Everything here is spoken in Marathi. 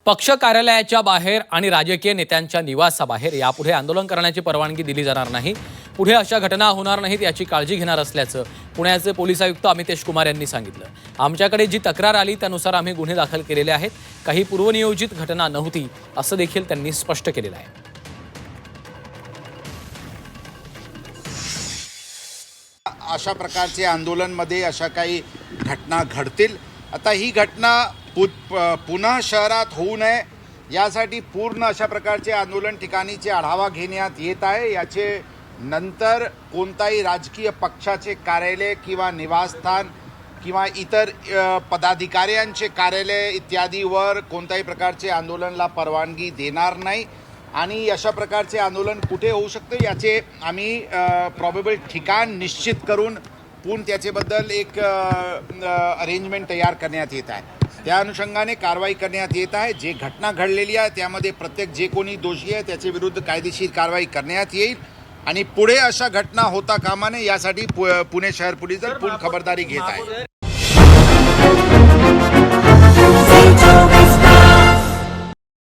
पक्ष कार्यालयाच्या बाहेर आणि राजकीय नेत्यांच्या निवासाबाहेर यापुढे आंदोलन करण्याची परवानगी दिली जाणार नाही। पुढे अशा घटना होणार नाहीत याची काळजी घेणार असल्याचं पुण्याचे पोलीस आयुक्त अमितेश कुमार यांनी सांगितलं। आमच्याकडे जी तक्रार आली त्यानुसार आम्ही गुन्हे दाखल केलेले आहेत। काही पूर्वनियोजित घटना नव्हती असं देखील त्यांनी स्पष्ट केलेलं आहे। अशा प्रकारचे आंदोलनमध्ये अशा काही घटना घडतील। आता ही घटना पुन्हा शहरात होऊ नये यासाठी पूर्ण अशा प्रकारचे आंदोलन ठिकाणीचे आढावा घेण्यात येत आहे। याचे नंतर कोणताही राजकीय पक्षाचे कार्यालय किंवा निवासस्थान किंवा इतर पदाधिकाऱ्यांचे कार्यालय इत्यादीवर कोणत्याही प्रकारचे आंदोलनाला परवानगी देणार नाही आणि अशा प्रकारचे आंदोलन कुठे होऊ शकते याचे आम्ही प्रॉबेबल ठिकाण निश्चित करून पुन्हा त्याच्याबद्दल एक अरेंजमेंट तयार करण्यात येत आहे। त्या अनुषंगाने कारवाई करण्यात येत आहे। जे घटना घडलेली आहे त्यामध्ये प्रत्येक जे कोणी दोषी आहे त्याच्या विरुद्ध कायदेशीर कारवाई करण्यात येईल आणि पुढे अशा घटना होता कामा नये यासाठी पुणे शहर पोलीस पूर्ण खबरदारी घेत आहे।